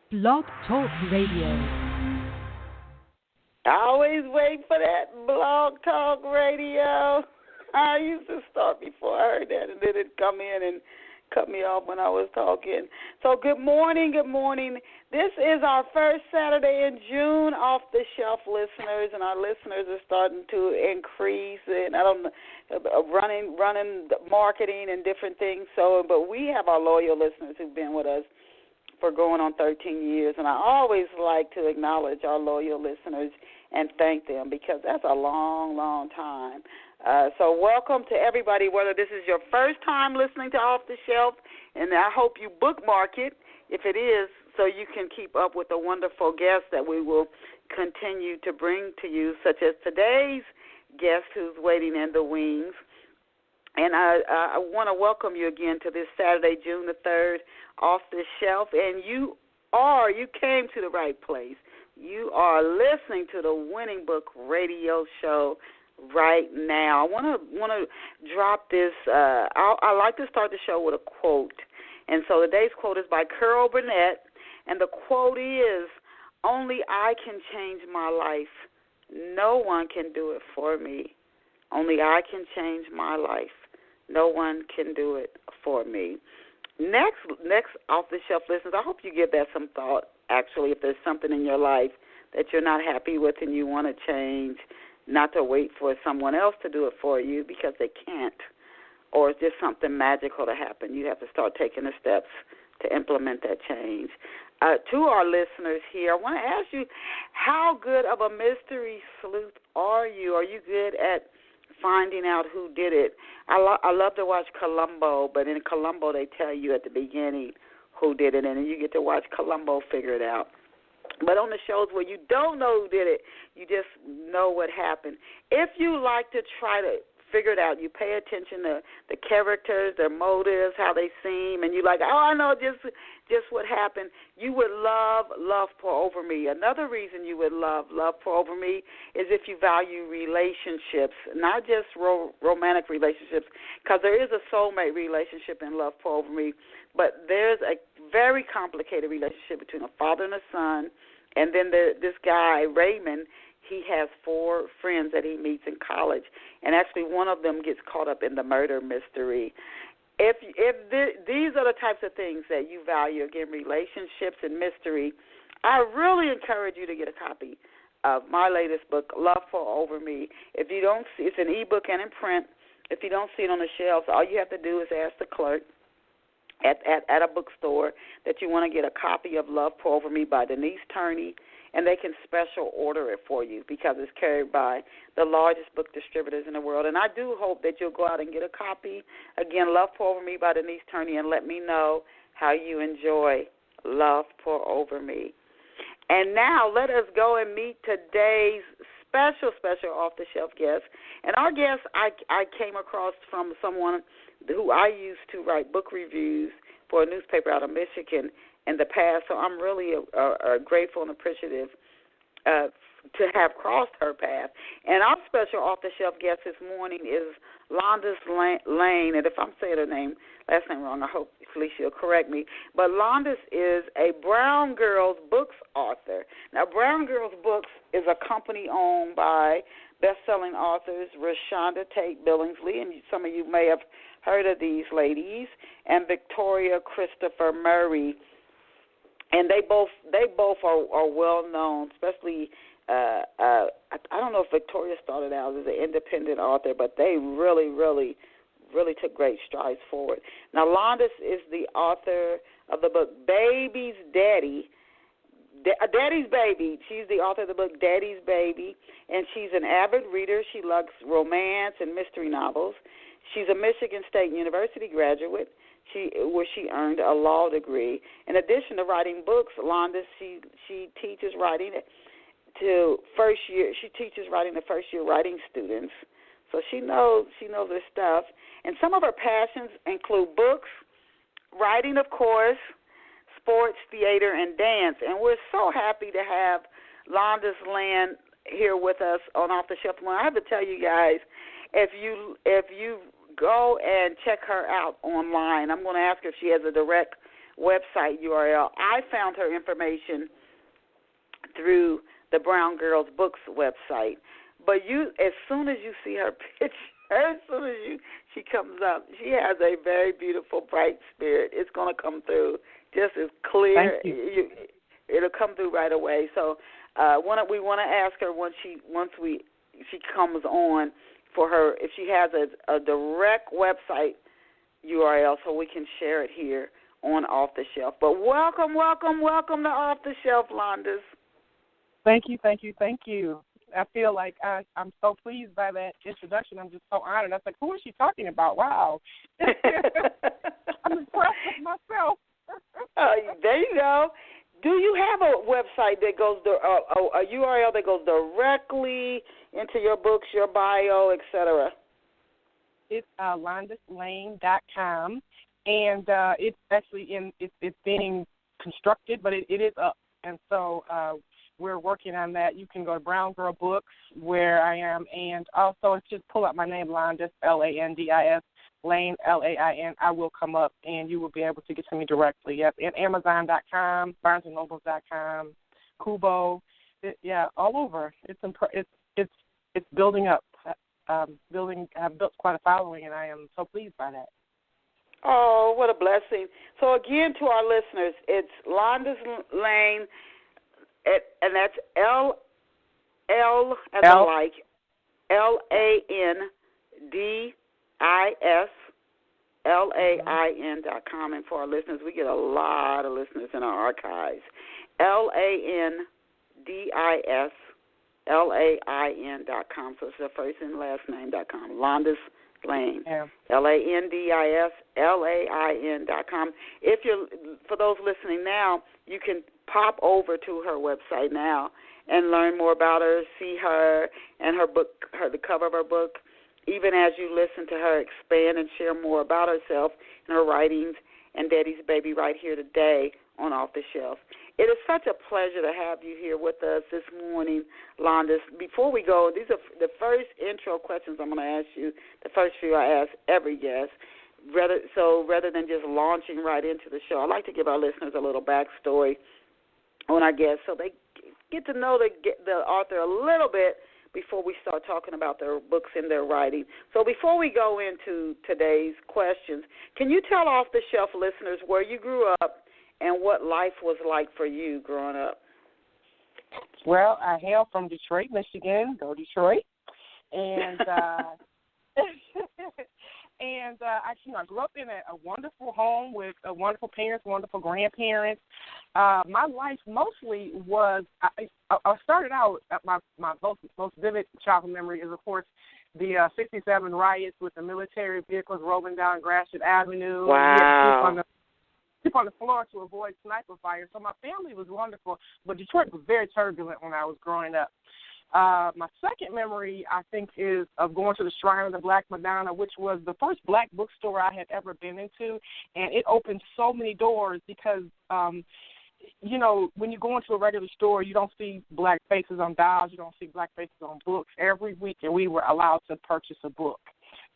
Blog Talk Radio. I always wait for that Blog Talk Radio. I used to start before I heard that, and then it'd come in and cut me off when I was talking. So good morning, good morning. This is our first Saturday in June, off the shelf listeners, and our listeners are starting to increase. And I don't know, running marketing and different things. So, but we have our loyal listeners who've been with us for going on 13 years, and I always like to acknowledge our loyal listeners and thank them because that's a long, long time. So welcome to everybody, whether this is your first time listening to Off the Shelf, and I hope you bookmark it, if it is, so you can keep up with the wonderful guests that we will continue to bring to you, such as today's guest who's waiting in the wings. And I want to welcome you again to this Saturday, June the 3rd, Off the Shelf. And you came to the right place. You are listening to the Winning Book Radio Show right now. I want to drop this. I like to start the show with a quote. And so today's quote is by Carol Burnett. And the quote is, "Only I can change my life. No one can do it for me. Only I can change my life. No one can do it for me." Next off-the-shelf listeners, I hope you give that some thought, actually, if there's something in your life that you're not happy with and you want to change, not to wait for someone else to do it for you because they can't, or it's just something magical to happen. You have to start taking the steps to implement that change. To our listeners here, I want to ask you, how good of a mystery sleuth are you? Are you good at finding out who did it? I love to watch Columbo, but in Columbo they tell you at the beginning who did it, and then you get to watch Columbo figure it out. But on the shows where you don't know who did it, you just know what happened. If you like to try to figure it out, you pay attention to the characters, their motives, how they seem, and you're like, oh, I know just what happened. You would love Pour Over Me. Another reason you would love Pour Over Me is if you value relationships, not just romantic relationships, because there is a soulmate relationship in Love Pour Over Me, but there's a very complicated relationship between a father and a son, and then this guy, Raymond, he has 4 friends that he meets in college, and actually one of them gets caught up in the murder mystery. If these are the types of things that you value, again, relationships and mystery, I really encourage you to get a copy of my latest book, Love Pour Over Me. If you don't see, it's an ebook and in print. If you don't see it on the shelves, all you have to do is ask the clerk at a bookstore that you want to get a copy of Love Pour Over Me by Denise Turney, and they can special order it for you because it's carried by the largest book distributors in the world. And I do hope that you'll go out and get a copy. Again, Love Pour Over Me by Denise Turney, and let me know how you enjoy Love Pour Over Me. And now let us go and meet today's special off-the-shelf guest. And our guest I came across from someone who I used to write book reviews for a newspaper out of Michigan in the past, so I'm really grateful and appreciative to have crossed her path. And our special off-the-shelf guest this morning is Landis Lain, and if I'm saying her last name wrong, I hope Felicia will correct me. But Landis is a Brown Girls Books author. Now, Brown Girls Books is a company owned by bestselling authors ReShonda, Tate, Billingsley, and some of you may have heard of these ladies, and Victoria Christopher Murray. And they both are well known, especially I don't know if Victoria started out as an independent author, but they really took great strides forward. Now, Landis is the author of the book Baby's Daddy, Daddy's Baby. She's the author of the book Daddy's Baby, and she's an avid reader. She loves romance and mystery novels. She's a Michigan State University graduate, where she earned a law degree. In addition to writing books, Landis, she teaches writing to first-year. She teaches writing to first-year writing students, so she knows her stuff. And some of her passions include books, writing, of course, sports, theater, and dance. And we're so happy to have Landis Lain here with us on Off the Shelf. I have to tell you guys, if you go and check her out online, I'm going to ask her if she has a direct website URL. I found her information through the Brown Girls Books website. But as soon as you see her picture, as soon as she comes up, she has a very beautiful, bright spirit. It's going to come through just as clear. Thank you. It'll come through right away. So we want to ask her once she comes on for her if she has a direct website URL so we can share it here on Off the Shelf. But welcome to Off the Shelf, Landis. Thank you. I feel like I'm so pleased by that introduction. I'm just so honored. I was like, who is she talking about? Wow. I'm impressed with myself. There you go. Do you have a website that goes a URL that goes directly into your books, your bio, etc.? It's LandisLain.com, and it's actually it's being constructed, but it is up, and so we're working on that. You can go to Brown Girl Books, where I am, and also just pull up my name, Landis, Landis, Lain, Lain. I will come up, and you will be able to get to me directly. Yep, and Amazon.com, BarnesandNobles.com, Kubo, all over. It's building up. I've built quite a following, and I am so pleased by that. Oh, what a blessing! So again, to our listeners, it's Landis Lain. And that's L as in like LandisLain.com. And for our listeners, we get a lot of listeners in our archives. LandisLain.com. So it's the first and last name.com. Landis Lain. Yeah. LandisLain.com. For those listening now, you can pop over to her website now and learn more about her, see her and her book, the cover of her book, even as you listen to her expand and share more about herself and her writings and Daddy's Baby right here today on Off the Shelf. It is such a pleasure to have you here with us this morning, Landis. Before we go, these are the first intro questions I'm going to ask you, the first few I ask every guest. Rather than just launching right into the show, I like to give our listeners a little backstory on our guests so they get to know the author a little bit before we start talking about their books and their writing. So before we go into today's questions, can you tell Off the Shelf listeners where you grew up and what life was like for you growing up? Well, I hail from Detroit, Michigan. Go Detroit. And I grew up in a wonderful home with wonderful parents, wonderful grandparents. My life mostly was, I started out, my most vivid childhood memory is, of course, the 67 riots with the military vehicles rolling down Gratiot Avenue. Wow. Sleep on the floor to avoid sniper fire. So my family was wonderful, but Detroit was very turbulent when I was growing up. My second memory, I think, is of going to the Shrine of the Black Madonna, which was the first black bookstore I had ever been into, and it opened so many doors because, when you go into a regular store, you don't see black faces on dolls, you don't see black faces on books. Every week, and we were allowed to purchase a book.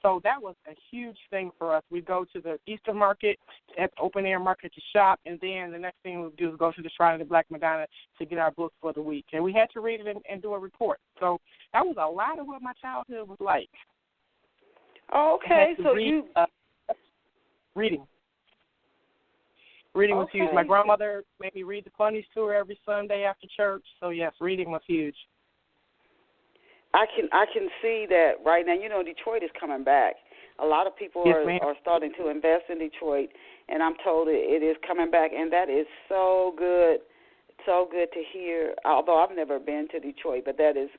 So that was a huge thing for us. We'd go to the Easter market, at the open-air market to shop, and then the next thing we'd do is go to the Shrine of the Black Madonna to get our books for the week. And we had to read it and do a report. So that was a lot of what my childhood was like. Oh, okay. So Reading. Reading was huge. My grandmother made me read the Funnies to her every Sunday after church. So, yes, reading was huge. I can see that right now. Detroit is coming back. A lot of people are starting to invest in Detroit, and I'm told it is coming back, and that is so good to hear. Although I've never been to Detroit, but it's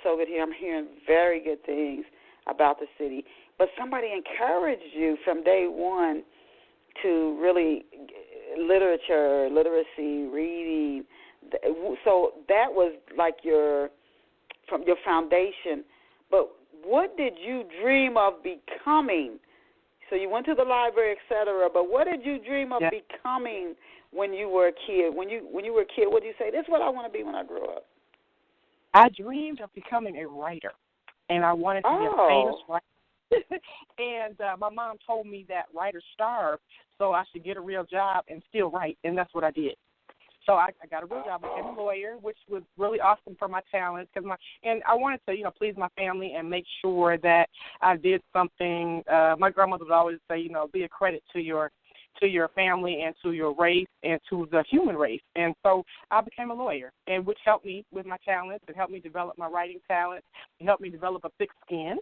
so good to hear. I'm hearing very good things about the city. But somebody encouraged you from day one to really literacy, reading. So that was like from your foundation. But what did you dream of becoming? So you went to the library, etc. But what did you dream of becoming when you were a kid? When you were a kid, what did you say? This is what I want to be when I grow up. I dreamed of becoming a writer, and I wanted to be a famous writer. And my mom told me that writers starve, so I should get a real job and still write, and that's what I did. So I got a real job. I became a lawyer, which was really awesome for my talents. And I wanted to, please my family and make sure that I did something. My grandmother would always say, be a credit to your family and to your race and to the human race. And so I became a lawyer, and which helped me with my talents. It helped me develop my writing talent. It helped me develop a thick skin.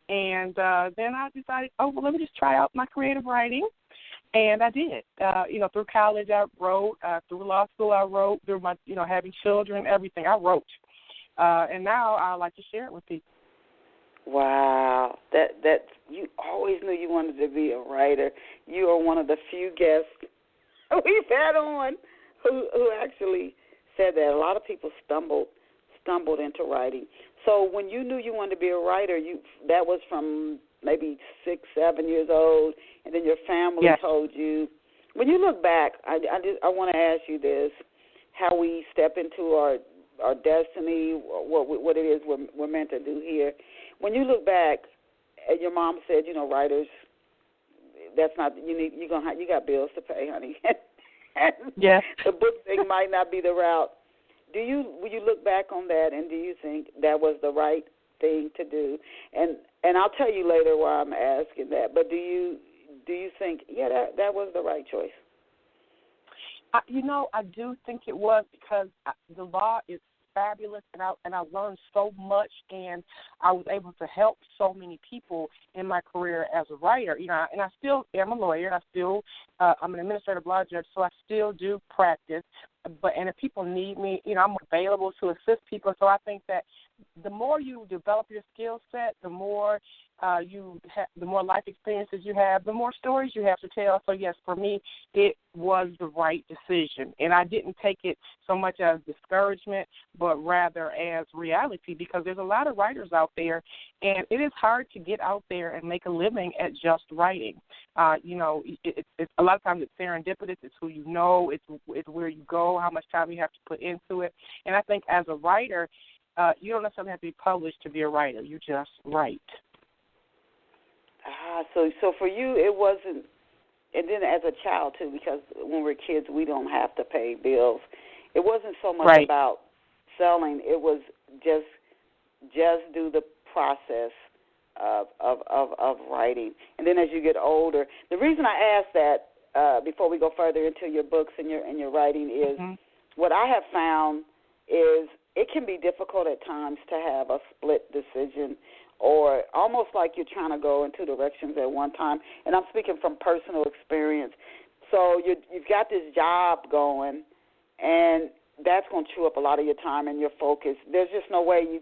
And then I decided, well, let me just try out my creative writing. And I did. Through college I wrote, through law school I wrote, through my, having children, everything I wrote. And now I like to share it with people. Wow, that you always knew you wanted to be a writer. You are one of the few guests we've had on who actually said that. A lot of people stumbled into writing. So when you knew you wanted to be a writer, that was from maybe 6, 7 years old, and then your family told you. When you look back, I want to ask you this: how we step into our destiny, what it is we're meant to do here. When you look back, and your mom said, writers, that's not you got bills to pay, honey. Yes. The book thing might not be the route. Will you look back on that, and do you think that was the right thing to do? And I'll tell you later why I'm asking that. But do you think that was the right choice? I do think it was, because the law is fabulous, and I learned so much, and I was able to help so many people in my career as a writer. And I still am a lawyer. I'm an administrative law judge, so I still do practice. And if people need me, I'm available to assist people. So I think that the more you develop your skill set, the more the more life experiences you have, the more stories you have to tell. So yes, for me, it was the right decision, and I didn't take it so much as discouragement, but rather as reality, because there's a lot of writers out there, and it is hard to get out there and make a living at just writing. It's a lot of times it's serendipitous. It's who you know. It's where you go, how much time you have to put into it. And I think as a writer, you don't necessarily have to be published to be a writer. You just write. So for you, it wasn't, and then as a child too, because when we're kids, we don't have to pay bills. It wasn't so much about selling. It was just do the process of writing. And then as you get older, the reason I ask that before we go further into your books and your writing is what I have found is it can be difficult at times to have a split decision, or almost like you're trying to go in two directions at one time. And I'm speaking from personal experience. So you've got this job going, and that's going to chew up a lot of your time and your focus. There's just no way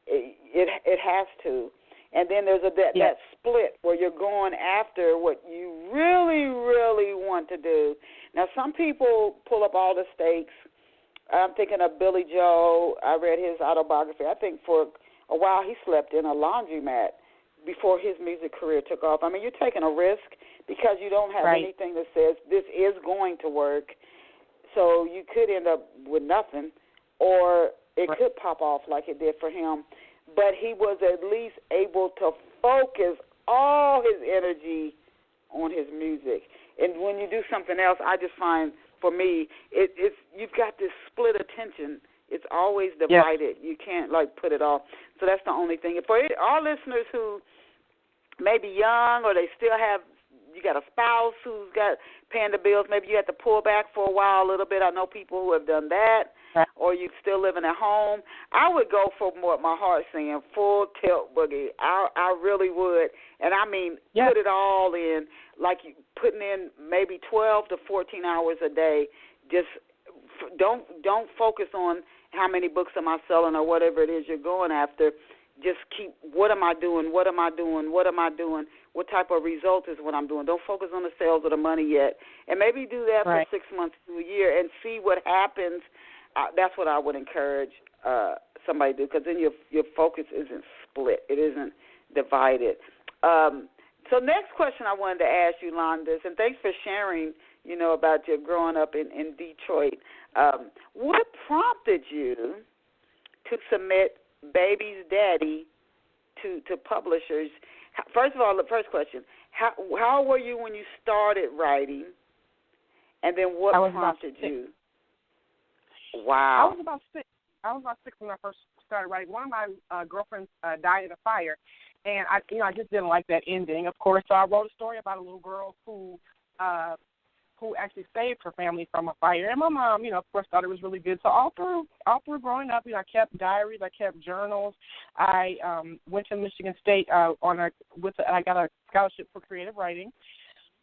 it has to. And then there's that split where you're going after what you really, really want to do. Now, some people pull up all the stakes. I'm thinking of Billy Joel. I read his autobiography. I think for a while he slept in a laundromat before his music career took off. I mean, you're taking a risk because you don't have anything that says this is going to work. So you could end up with nothing, or it could pop off like it did for him. But he was at least able to focus all his energy on his music. And when you do something else, I just find, for me, it's you've got this split attention. It's always divided. You can't, put it off. So that's the only thing. For our listeners who may be young, or they still have, you got a spouse who's got paying the bills, maybe you have to pull back for a while a little bit. I know people who have done that. Or you're still living at home, I would go for what my heart's saying, full tilt boogie. I really would. And I mean, put it all in, like you putting in maybe 12 to 14 hours a day. Just don't focus on how many books am I selling or whatever it is you're going after. Just keep, what am I doing? What am I doing? What am I doing? What type of result is what I'm doing? Don't focus on the sales or the money yet. And maybe do that for 6 months to a year and see what happens. That's what I would encourage somebody to do, because then your focus isn't split. It isn't divided. So next question I wanted to ask you, Landis, and thanks for sharing, about your growing up in Detroit. What prompted you to submit Baby's Daddy to publishers? First of all, the first question: how were you when you started writing, and then what prompted you? Wow. I was about 6. I was about 6 when I first started writing. One of my girlfriends died in a fire, and I just didn't like that ending, of course. So I wrote a story about a little girl who actually saved her family from a fire. And my mom, of course, thought it was really good. So all through growing up, I kept diaries, I kept journals. I went to Michigan State I got a scholarship for creative writing.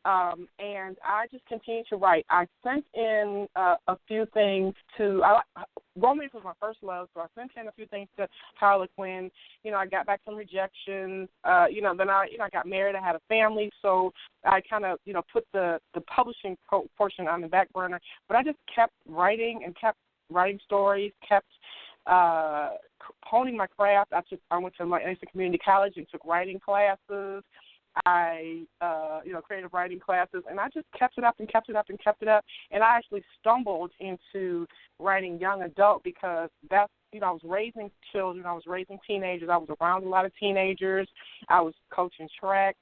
And I just continued to write. I sent in a few things to romance was my first love, so I sent in a few things to Harlequin. I got back some rejections. Then I got married. I had a family, so I kind of put the publishing portion on the back burner. But I just kept writing and kept writing stories, kept honing my craft. I went to Langston Community College and took writing classes. I creative writing classes, and I just kept it up and kept it up and kept it up. And I actually stumbled into writing young adult because that's, I was raising children, I was raising teenagers, I was around a lot of teenagers, I was coaching track,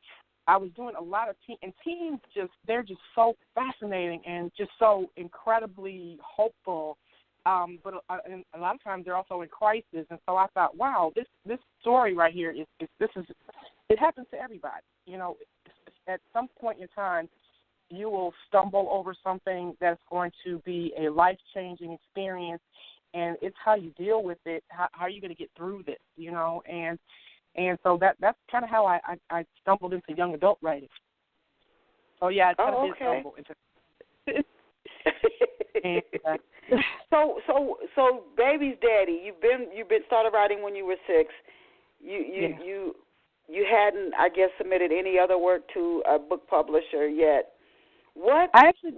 I was doing a lot of teens they're just so fascinating and just so incredibly hopeful. But a lot of times they're also in crisis, and so I thought, wow, this story right here it happens to everybody. At some point in time, you will stumble over something that's going to be a life-changing experience, and it's how you deal with it. How are you going to get through this? And so that's kind of how I stumbled into young adult writing. So yeah, it's kind of been stumble into. And, So baby's daddy, you've been started writing when you were 6. You hadn't, I guess, submitted any other work to a book publisher yet. What happened?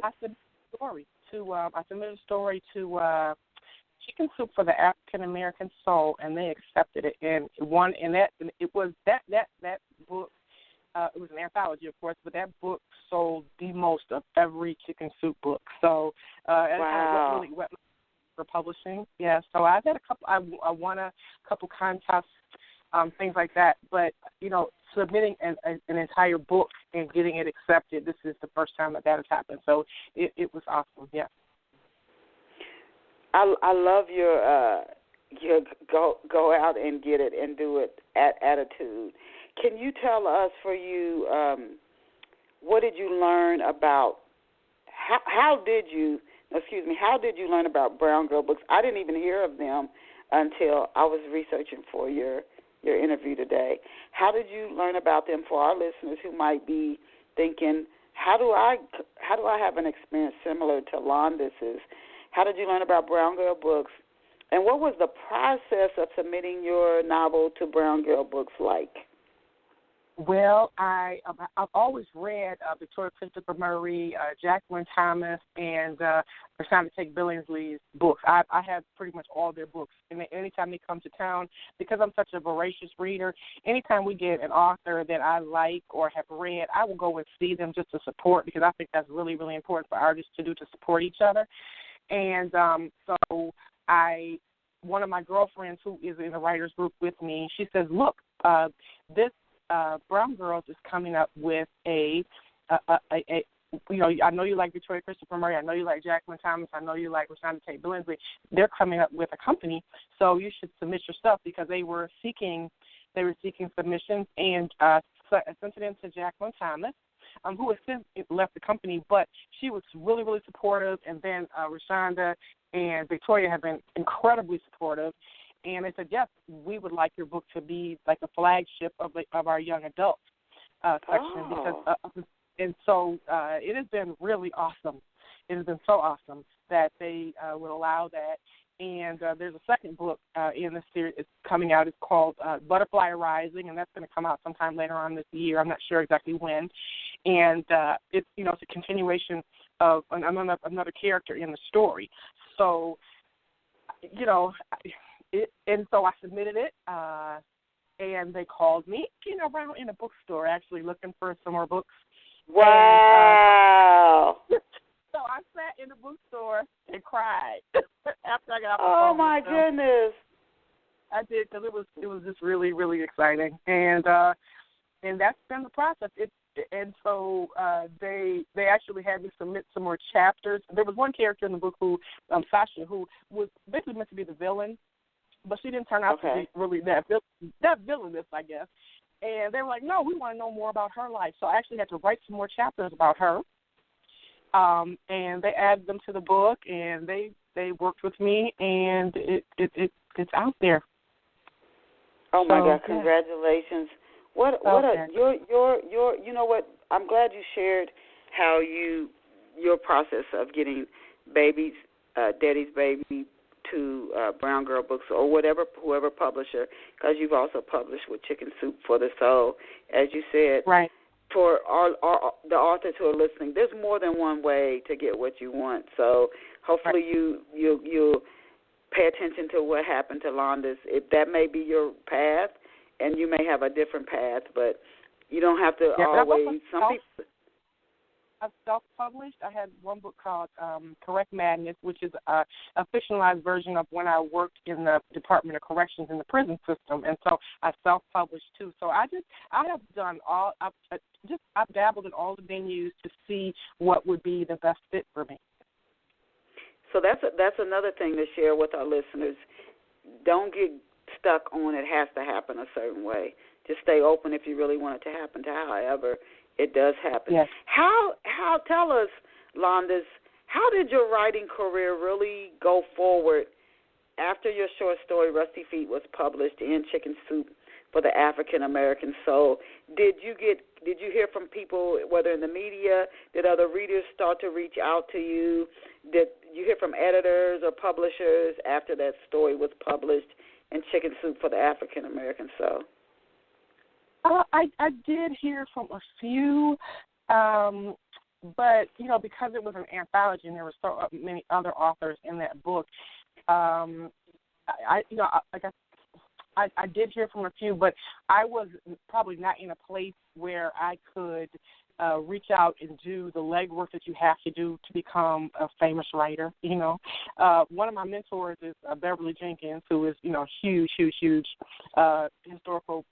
I submitted a story to Chicken Soup for the African American Soul, and they accepted it. And it was that book. It was an anthology, of course, but that book sold the most of every Chicken Soup book. So wow. Really wet for publishing. Yeah. So I've had a couple. I won a couple contests. Things like that, but submitting an entire book and getting it accepted, this is the first time that has happened. So it was awesome. Yeah. I love your go out and get it and do it attitude. Can you tell us, for you, what did you learn about? How did you learn about Brown Girl books? I didn't even hear of them until I was researching for your interview today. How did you learn about them for our listeners who might be thinking, how do I have an experience similar to Landis's? How did you learn about Brown Girl Books? And what was the process of submitting your novel to Brown Girl Books like? Well, I've always read Victoria Christopher Murray, Jacqueline Thomas, and Tate Billingsley's books. I have pretty much all their books. And anytime they come to town, because I'm such a voracious reader, anytime we get an author that I like or have read, I will go and see them just to support, because I think that's really, really important for artists to do, to support each other. And so one of my girlfriends who is in the writers group with me, she says, look, this Brown Girls is coming up with I know you like Victoria Christopher Murray, I know you like Jacqueline Thomas, I know you like ReShonda Tate Billingsley. They're coming up with a company, so you should submit your stuff, because they were seeking submissions, and I sent it in to Jacqueline Thomas, who has since left the company, but she was really, really supportive, and then ReShonda and Victoria have been incredibly supportive. And they said, yes, we would like your book to be like a flagship of our young adult section. Because, and so it has been really awesome. It has been so awesome that they would allow that. And there's a second book in the series. It's coming out. It's called Butterfly Rising, and that's going to come out sometime later on this year. I'm not sure exactly when. And it's a continuation of another character in the story. So, and so I submitted it, and they called me, around in a bookstore, actually looking for some more books. Wow. And, so I sat in the bookstore and cried after I got off the phone. Oh, my goodness. I did, because it was just really, really exciting. And and that's been the process. And so they actually had me submit some more chapters. There was one character in the book who, Sasha, who was basically meant to be the villain, but she didn't turn out to be really that villainous, I guess. And they were like, no, we want to know more about her life. So I actually had to write some more chapters about her. And they added them to the book, and they worked with me, and it's out there. Oh my God! Congratulations! What your you know what? I'm glad you shared how your process of getting Daddy's Baby to Brown Girl Books or whoever publisher, because you've also published with Chicken Soup for the Soul, as you said. Right. For the authors who are listening, there's more than one way to get what you want. So hopefully you'll pay attention to what happened to Landis. If that may be your path, and you may have a different path, but you don't have to always. I've self-published. I had one book called Correct Madness, which is a fictionalized version of when I worked in the Department of Corrections in the prison system, and so I self-published too. So I've dabbled in all the venues to see what would be the best fit for me. So that's another thing to share with our listeners. Don't get stuck on it has to happen a certain way. Just stay open if you really want it to happen to however it does happen. Yes. How tell us, Landis, how did your writing career really go forward after your short story Rusty Feet was published in Chicken Soup for the African American Soul? Did you hear from people, whether in the media, did other readers start to reach out to you? Did you hear from editors or publishers after that story was published in Chicken Soup for the African American Soul? I did hear from a few, but because it was an anthology and there were so many other authors in that book, I did hear from a few, but I was probably not in a place where I could reach out and do the legwork that you have to do to become a famous writer. One of my mentors is Beverly Jenkins, who is huge historical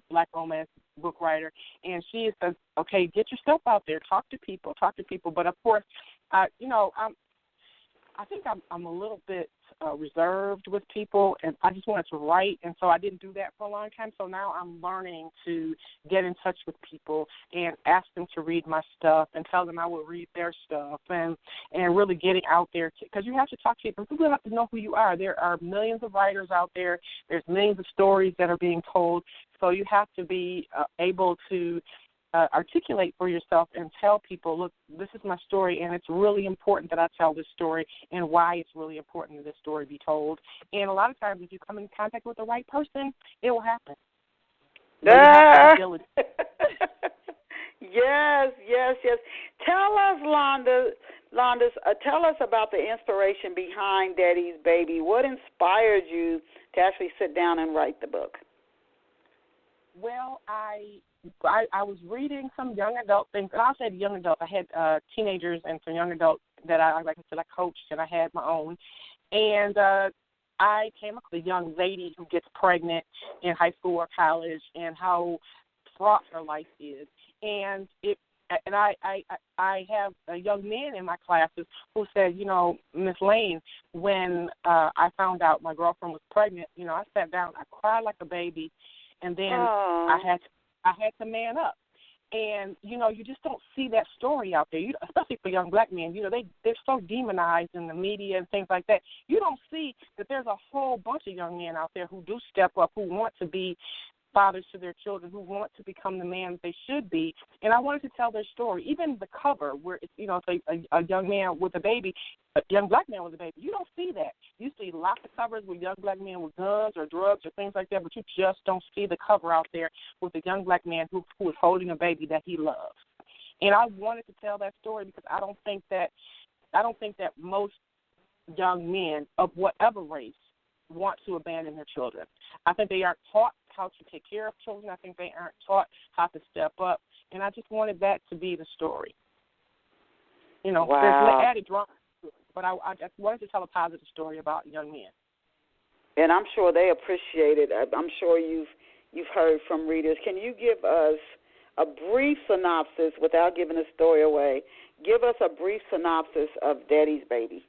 Black romance book writer, and she says, okay, get your stuff out there, talk to people. But of course, I think I'm a little bit reserved with people, and I just wanted to write, and so I didn't do that for a long time. So now I'm learning to get in touch with people and ask them to read my stuff and tell them I will read their stuff, and really getting out there, because you have to talk to people. People have to know who you are. There are millions of writers out there. There's millions of stories that are being told, so you have to be able to articulate for yourself and tell people, look, this is my story, and it's really important that I tell this story and why it's really important that this story be told. And a lot of times, if you come in contact with the right person, it will happen. Yes. Tell us, Landis, tell us about the inspiration behind Daddy's Baby. What inspired you to actually sit down and write the book? Well, I was reading some young adult things, and I'll say young adult. I had teenagers and some young adults that I coached, and I had my own. And I came across a young lady who gets pregnant in high school or college, and how fraught her life is. And I have a young man in my classes who said, Miss Lain, when I found out my girlfriend was pregnant, I sat down, I cried like a baby, and then I had to man up. And, you just don't see that story out there, especially for young black men. They're so demonized in the media and things like that. You don't see that there's a whole bunch of young men out there who do step up, who want to be fathers to their children, who want to become the man that they should be. And I wanted to tell their story. Even the cover where it's a young man with a baby, a young black man with a baby. You don't see that. You see lots of covers with young black men with guns or drugs or things like that, but you just don't see the cover out there with a young black man who is holding a baby that he loves. And I wanted to tell that story because I don't think that most young men of whatever race want to abandon their children. I think they aren't taught how to take care of children. I think they aren't taught how to step up. And I just wanted that to be the story. Wow. There's added drama to it, but I just wanted to tell a positive story about young men. And I'm sure they appreciate it. I'm sure you've heard from readers. Can you give us a brief synopsis without giving the story away. Give us a brief synopsis of Daddy's Baby.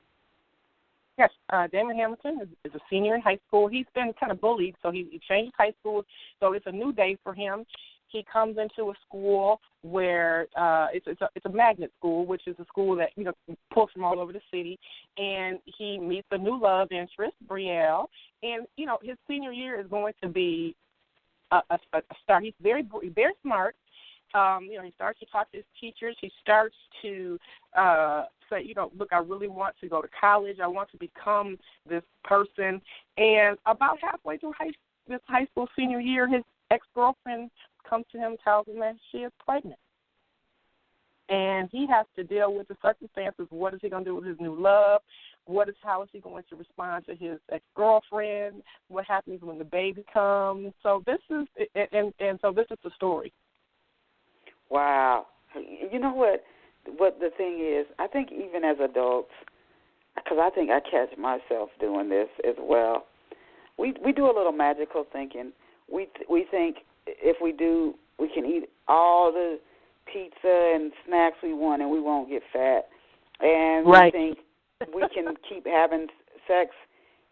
Yes, Damon Hamilton is a senior in high school. He's been kind of bullied, so he changed high school. So it's a new day for him. He comes into a school where it's a magnet school, which is a school that pulls from all over the city. And he meets a new love interest, Brielle. And his senior year is going to be a start. He's very smart. He starts to talk to his teachers. He starts to say, look, I really want to go to college. I want to become this person. And about halfway through this high school senior year, his ex-girlfriend comes to him and tells him that she is pregnant. And he has to deal with the circumstances. What is he going to do with his new love? How is he going to respond to his ex-girlfriend? What happens when the baby comes? So this is the story. Wow. You know what the thing is? I think even as adults, because I think I catch myself doing this as well, we do a little magical thinking. We think if we do, we can eat all the pizza and snacks we want and we won't get fat. And we think we can keep having sex,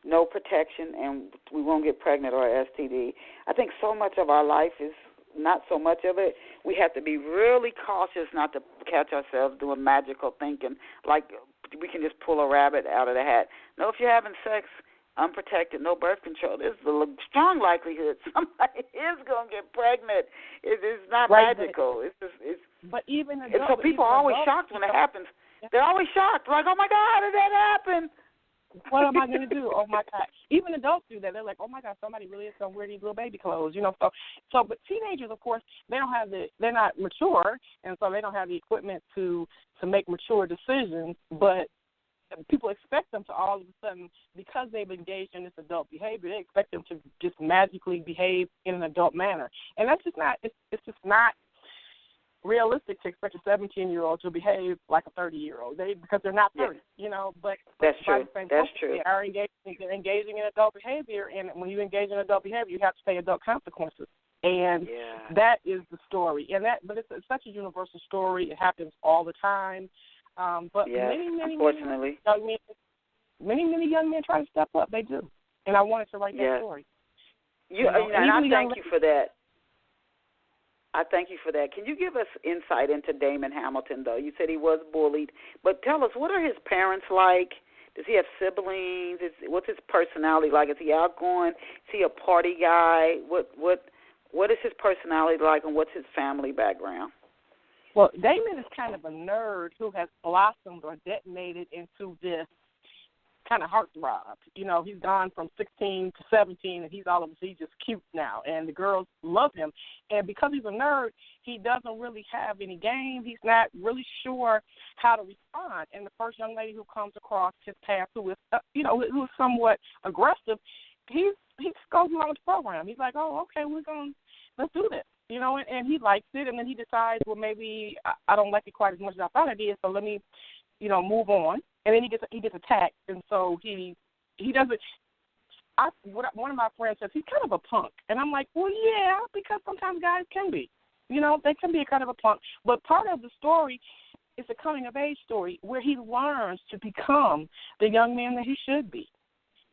no protection, and we won't get pregnant or STD. I think so much of our life is not so much of it. We have to be really cautious not to catch ourselves doing magical thinking, like we can just pull a rabbit out of the hat. No, if you're having sex unprotected, no birth control, there's a strong likelihood somebody is going to get pregnant. It's not magical. But even adults, and so people are always shocked when it happens. They're always shocked, like, oh my God, how did that happen? What am I going to do? Oh my God! Even adults do that. They're like, oh my God, somebody really is going to wear these little baby clothes, So, but teenagers, of course, they're not mature, and so they don't have the equipment to make mature decisions. But people expect them to all of a sudden, because they've engaged in this adult behavior, they expect them to just magically behave in an adult manner, and that's just not. It's just not realistic to expect a 17-year-old to behave like a 30-year-old. Because they're not 30, But that's true. That's true. They're engaging in adult behavior, and when you engage in adult behavior, you have to pay adult consequences. And that is the story. But it's such a universal story. It happens all the time. But many young men try to step up. They do. And I wanted to write that story. And I thank you for that. I thank you for that. Can you give us insight into Damon Hamilton, though? You said he was bullied. But tell us, what are his parents like? Does he have siblings? What's his personality like? Is he outgoing? Is he a party guy? What is his personality like, and what's his family background? Well, Damon is kind of a nerd who has blossomed or detonated into this kind of heartthrob. He's gone from 16 to 17, and he's just cute now, and the girls love him. And because he's a nerd, he doesn't really have any game. He's not really sure how to respond. And the first young lady who comes across his path, who is somewhat aggressive, he goes along with the program. He's like, oh, okay, let's do this. And he likes it, and then he decides, well, maybe I don't like it quite as much as I thought I did, so let me, move on. And then he gets attacked, and so he doesn't. One of my friends says he's kind of a punk, and I'm like, well, yeah, because sometimes guys can be, they can be a kind of a punk. But part of the story is a coming of age story where he learns to become the young man that he should be.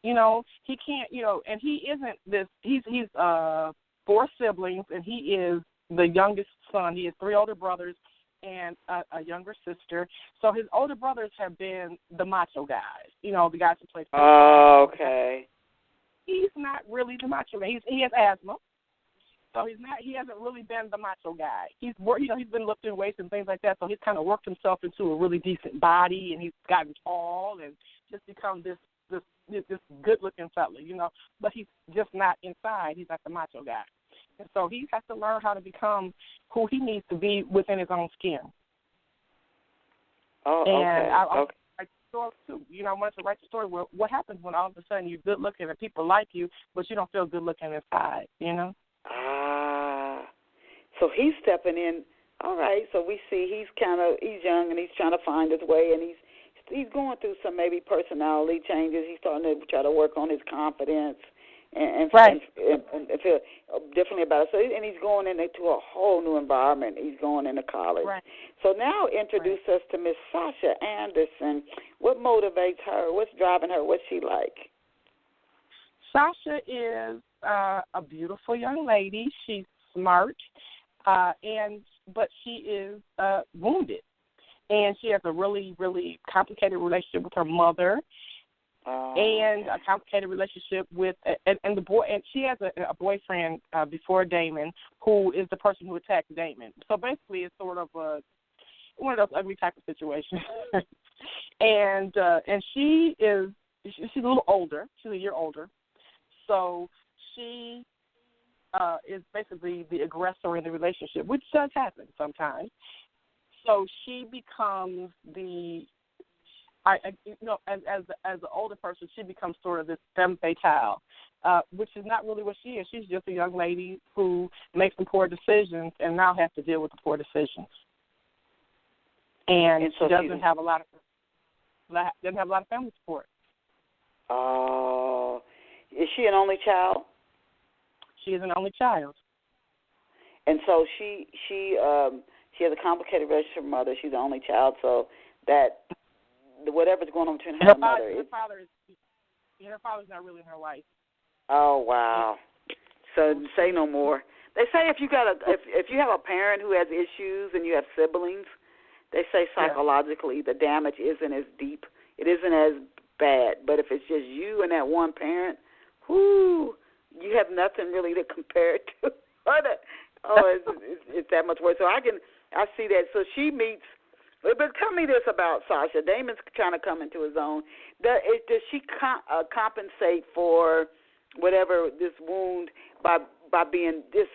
He can't, and he isn't this. He's 4 siblings, and he is the youngest son. He has 3 older brothers and a younger sister. So his older brothers have been the macho guys, the guys who play football. Oh, okay. He's not really the macho guy. He has asthma, so he hasn't really been the macho guy. He's been lifting weights and things like that, so he's kind of worked himself into a really decent body, and he's gotten tall and just become this good-looking fella, but he's just not inside. He's not the macho guy. And so he has to learn how to become who he needs to be within his own skin. Oh, okay. And I write the story too. I wanted to write the story where what happens when all of a sudden you're good looking and people like you, but you don't feel good looking inside. So he's stepping in. All right. So we see he's young and he's trying to find his way, and he's going through some maybe personality changes. He's starting to try to work on his confidence and feel differently about it. So, and he's going into a whole new environment. He's going into college. Right. So now introduce us to Miss Sasha Anderson. What motivates her? What's driving her? What's she like? Sasha is a beautiful young lady. She's smart, but she is wounded, and she has a really, really complicated relationship with her mother. And a complicated relationship with and the boy, and she has a boyfriend before Damon, who is the person who attacked Damon. So basically, it's sort of one of those ugly type of situations. and she's a little older. She's a year older, so she is basically the aggressor in the relationship, which does happen sometimes. So she becomes as an older person, she becomes sort of this femme fatale, which is not really what she is. She's just a young lady who makes some poor decisions and now has to deal with the poor decisions. And so she doesn't have a lot of family support. Oh, is she an only child? She is an only child. And so she has a complicated relationship with her mother. She's the only child, so that whatever's going on between her and her mother. Her father's not really in her life. Oh wow! So say no more. They say if you have a parent who has issues and you have siblings, they say psychologically the damage isn't as deep. It isn't as bad. But if it's just you and that one parent, you have nothing really to compare it to. It's that much worse. So I see that. So she meets. But tell me this about Sasha. Damon's kind of coming to his own. Does she compensate for whatever this wound by being just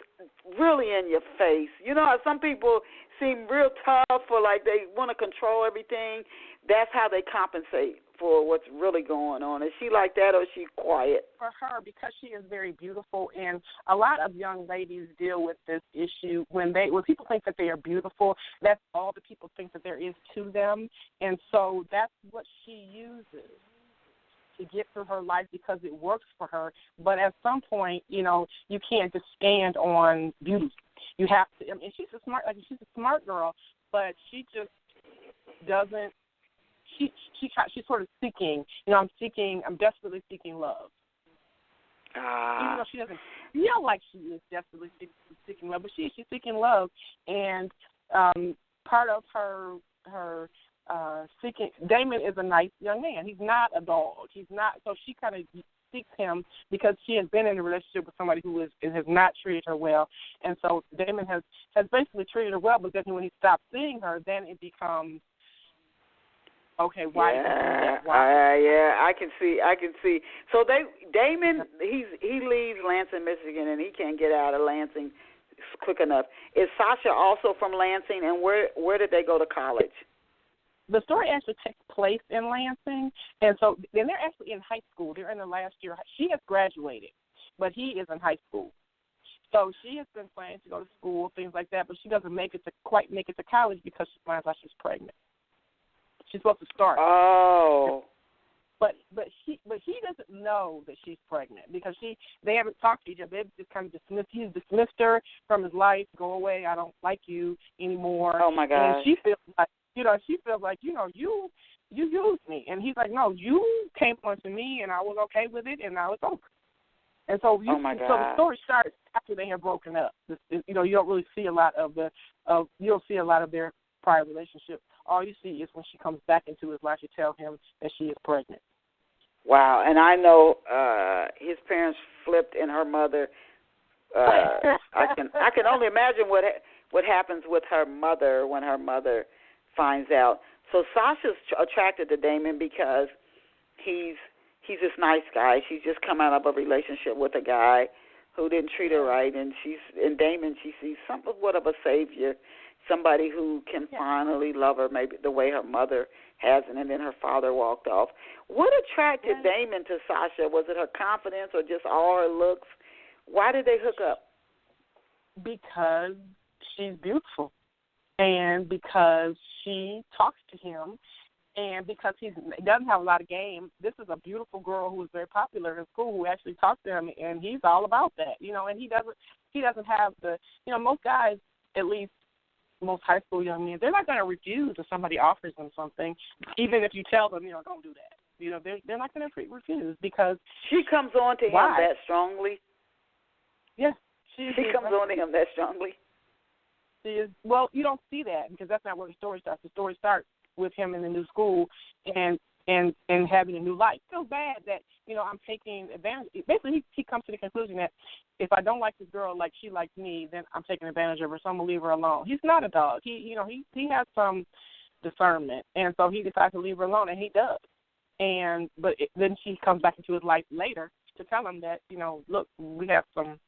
really in your face? You know how some people seem real tough or like they want to control everything? That's how they compensate for what's really going on. Is she like that or is she quiet? For her, because she is very beautiful, and a lot of young ladies deal with this issue when people think that they are beautiful, that's all the people think that there is to them, and so that's what she uses to get through her life because it works for her. But at some point, you can't just stand on beauty. You have to. I mean, she's a smart girl, but she just doesn't. She's sort of seeking. I'm desperately seeking love. Even though she doesn't feel like she is desperately seeking love, but she's seeking love, and part of her seeking. Damon is a nice young man. He's not a dog. He's not. So she kind of seeks him because she has been in a relationship with somebody who has not treated her well, and so Damon has basically treated her well. But then when he stops seeing her, then it becomes. Okay, why? I can see. So Damon, he leaves Lansing, Michigan, and he can't get out of Lansing quick enough. Is Sasha also from Lansing, and where did they go to college? The story actually takes place in Lansing, and so then they're actually in high school. They're in the last year. She has graduated, but he is in high school. So she has been planning to go to school, things like that, but she doesn't quite make it to college because she finds out she's pregnant. She's supposed to start. Oh. But he doesn't know that she's pregnant because they haven't talked to each other. They've just kind of dismissed her from his life. Go away. I don't like you anymore. Oh my gosh. And she feels like you used me. And he's like, no, you came onto me and I was okay with it and now it's over. And so so the story starts after they have broken up. You don't really see a lot of their prior relationship. All you see is when she comes back into his life, you tell him that she is pregnant. Wow, and I know his parents flipped and her mother. I can only imagine what happens with her mother when her mother finds out. So Sasha's attracted to Damon because he's this nice guy. She's just come out of a relationship with a guy who didn't treat her right, and in Damon she sees somewhat of a savior. Somebody who can finally love her, maybe the way her mother hasn't, and then her father walked off. What attracted Damon to Sasha? Was it her confidence or just all her looks? Why did they hook up? Because she's beautiful, and because she talks to him And because he doesn't have a lot of game, this is a beautiful girl who is very popular in school who actually talked to him, and he's all about that, and he doesn't have the, most guys, at least most high school young men, they're not going to refuse if somebody offers them something, even if you tell them, don't do that. They're not going to refuse because she comes on to him that strongly. Yes. She comes on to him that strongly. She is, well, you don't see that because that's not where the story starts. The story starts with him in the new school and having a new life. It feels bad that, I'm taking advantage. Basically, he comes to the conclusion that if I don't like this girl like she likes me, then I'm taking advantage of her, so I'm going to leave her alone. He's not a dog. He has some discernment, and so he decides to leave her alone, and he does. But then she comes back into his life later to tell him that, look, we have some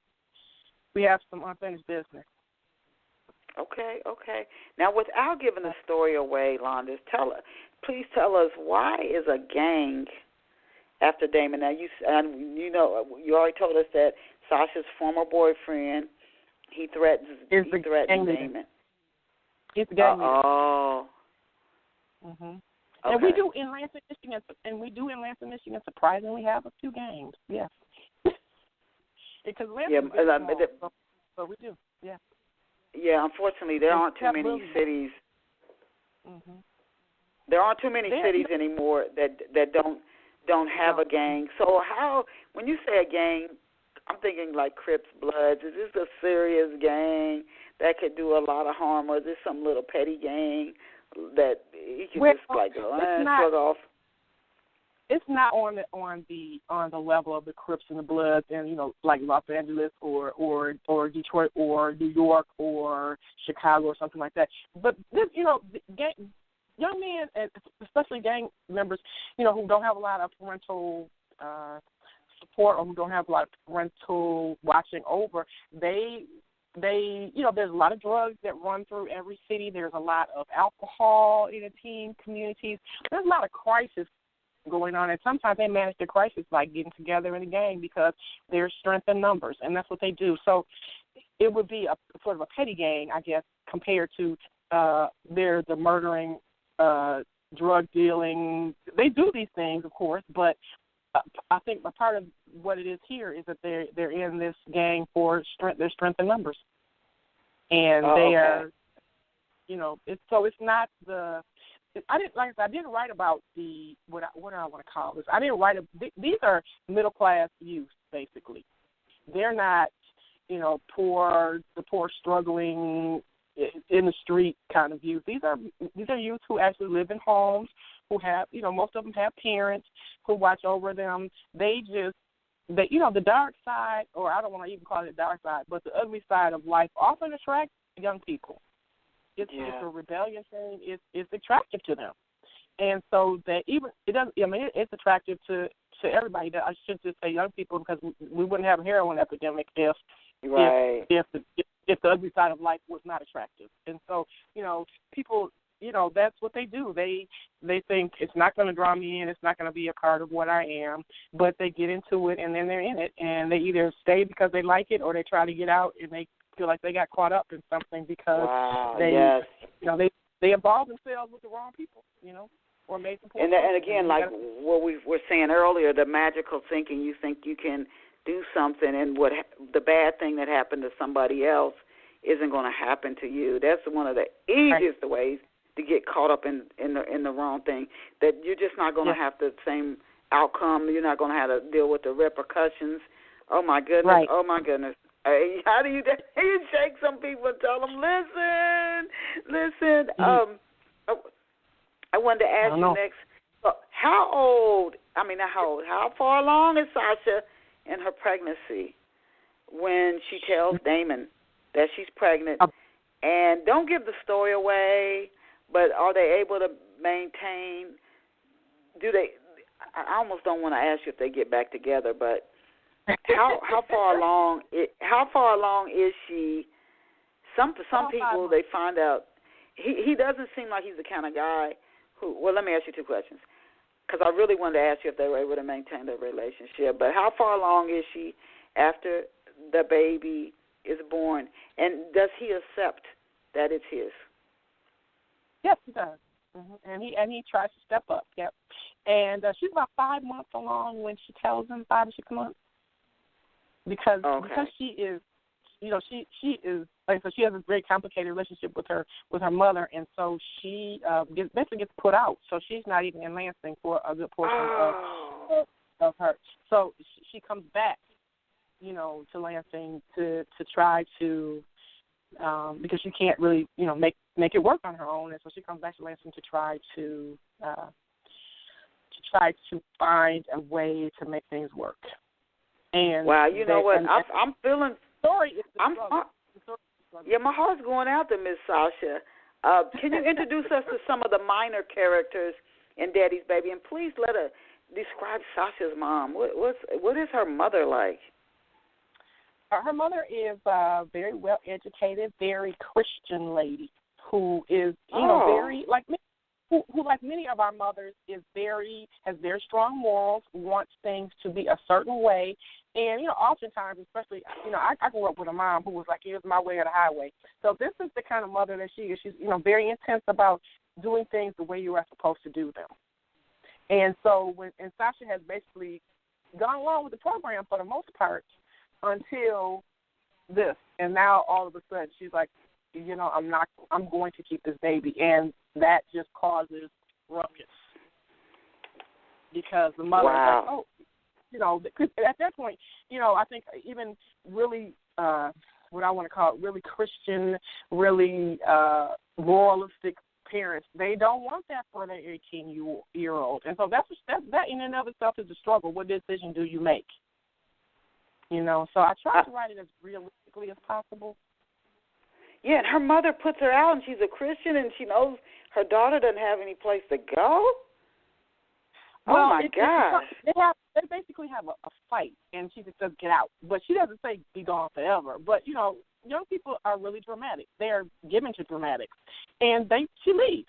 unfinished business. Okay. Now, without giving the story away, Landis, please tell us, why is a gang after Damon? Now, you already told us that Sasha's former boyfriend, he threatens Damon. It's a gang. Oh. Mhm. Okay. And we do in Lansing, Michigan, surprisingly have a few gangs. Yes. Because Lansing is small, so we do. Yeah. Yeah, unfortunately, there aren't too many cities. Mm-hmm. There aren't too many cities anymore that don't have a gang. So when you say a gang, I'm thinking like Crips, Bloods. Is this a serious gang that could do a lot of harm, or is this some little petty gang that he can just shrug off? It's not on the level of the Crips and the Bloods and like Los Angeles or Detroit or New York or Chicago or something like that. But this young men, and especially gang members, who don't have a lot of parental support or who don't have a lot of parental watching over, there's a lot of drugs that run through every city. There's a lot of alcohol in the teen communities. There's a lot of crisis going on, and sometimes they manage the crisis by getting together in a gang because there's strength in numbers, and that's what they do. So it would be a sort of a petty gang, I guess, compared to the murdering, drug dealing. They do these things, of course, but I think a part of what it is here is that they're in this gang for strength. There's strength in numbers, and they are, it's not the. I didn't write about what do I want to call this? I didn't write these are middle class youth, basically. They're not, poor struggling in the street kind of youth. These are youth who actually live in homes, who have, most of them have parents who watch over them. The dark side, or I don't want to even call it dark side, but the ugly side of life often attracts young people. It's a rebellion thing. It's attractive to them, and so that it's attractive to everybody. I should just say young people, because we wouldn't have a heroin epidemic if the ugly side of life was not attractive. And so people, that's what they do. They think it's not going to draw me in. It's not going to be a part of what I am. But they get into it, and then they're in it, and they either stay because they like it, or they try to get out, and they feel like they got caught up in something because they involved themselves with the wrong people, or made some poor and again, like what we were saying earlier, the magical thinking. You think you can do something, and the bad thing that happened to somebody else isn't going to happen to you. That's one of the easiest ways to get caught up in the wrong thing. That you're just not going to have the same outcome. You're not going to have to deal with the repercussions. Oh my goodness! Right. Oh my goodness! How do you shake some people and tell them, listen? I wanted to ask you next. How far along is Sasha in her pregnancy when she tells Damon that she's pregnant? And don't give the story away, but are they able to maintain? I almost don't want to ask you if they get back together, but how far along is she? Some people, they find out he doesn't seem like he's the kind of guy who. Well, let me ask you two questions, because I really wanted to ask you if they were able to maintain their relationship. But how far along is she after the baby is born, and does he accept that it's his? Yes, he does. And he tries to step up. Yep. And she's about 5 months along when she tells him, 5 or 6 months, because she is, she is, like I said, she has a very complicated relationship with her mother, and so she basically gets put out. So she's not even in Lansing for a good portion of her. So she comes back, to Lansing to try to, because she can't really, make it work on her own, and so she comes back to Lansing to try to find a way to make things work. And wow, you know what? I'm feeling. Story is the struggle. Yeah, my heart's going out to Miss Sasha. Can you introduce us to some of the minor characters in Daddy's Baby, and please let her describe Sasha's mom. What is her mother like? Her mother is a very well educated, very Christian lady who is, very like me. Who, like many of our mothers, has very strong morals, wants things to be a certain way. And, oftentimes, especially, I grew up with a mom who was like, here's my way or the highway. So this is the kind of mother that she is. She's, very intense about doing things the way you are supposed to do them. And so and Sasha has basically gone along with the program for the most part until this. And now all of a sudden she's like, I'm going to keep this baby. And that just causes ruckus because the mother is like, at that point, I think even really, what I want to call it, really Christian, really moralistic parents, they don't want that for their 18-year-old. And so that in and of itself is a struggle. What decision do you make? So I try to write it as realistically as possible. Yeah, and her mother puts her out, and she's a Christian, and she knows her daughter doesn't have any place to go. Well, my gosh. They basically have a fight, and she just says, get out. But she doesn't say be gone forever. But, young people are really dramatic. They are given to dramatics. And she leaves.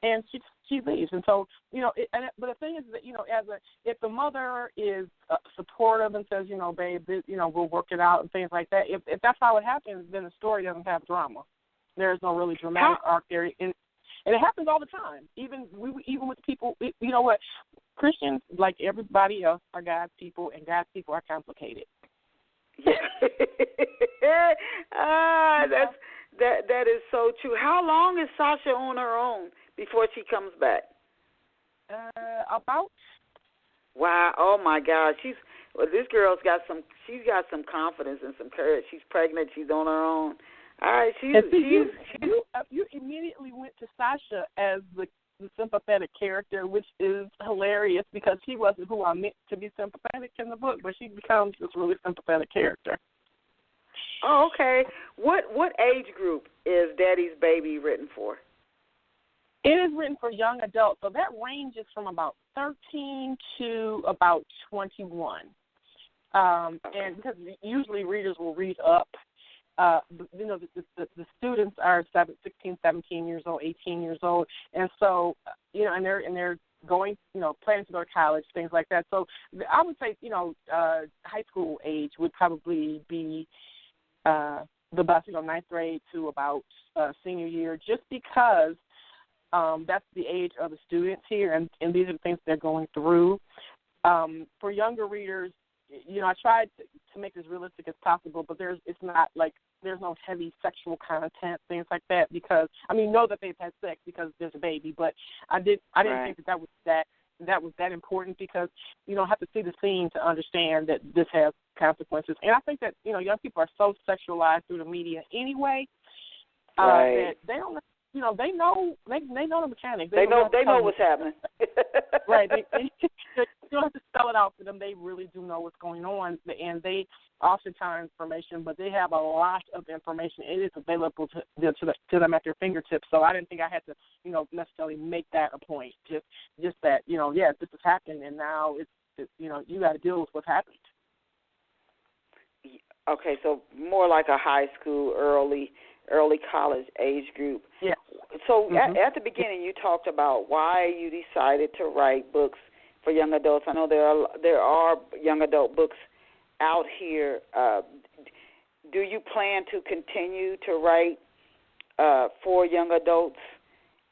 And she leaves. And so, but the thing is that, if the mother is supportive and says, babe, we'll work it out and things like that, if that's how it happens, then the story doesn't have drama. There's no really dramatic arc there. And it happens all the time. Even with people, you know what, Christians, like everybody else, are God's people, and God's people are complicated. That is so true. How long is Sasha on her own before she comes back? About. Wow! Oh my gosh! This girl's got some. She's got some confidence and some courage. She's pregnant. She's on her own. All right. You immediately went to Sasha as the sympathetic character, which is hilarious because she wasn't who I meant to be sympathetic in the book, but she becomes this really sympathetic character. Oh, okay. What age group is Daddy's Baby written for? It is written for young adults, so that ranges from about 13 to about 21. And because usually readers will read up. The students are 16, 17 years old, 18 years old, and so and they're going, planning to go to college, things like that. So I would say, high school age would probably be the best, 9th grade to about senior year, just because that's the age of the students here, and these are the things they're going through. For younger readers, I tried to make it as realistic as possible, but there's no heavy sexual content, things like that, because know that they've had sex because there's a baby, but I didn't think that was that important, because you don't have to see the scene to understand that this has consequences. And I think that young people are so sexualized through the media anyway, that they don't. They know the mechanics. They know what's happening. Right. You don't have to spell it out for them. They really do know what's going on, and they oftentimes information, but they have a lot of information. It is available to them at their fingertips. So I didn't think I had to, necessarily make that a point. Just that, this has happened, and now it's you got to deal with what's happened. Okay, so more like a high school, early college age group. Yeah. So at the beginning, you talked about why you decided to write books for young adults. I know there are young adult books out here. Do you plan to continue to write for young adults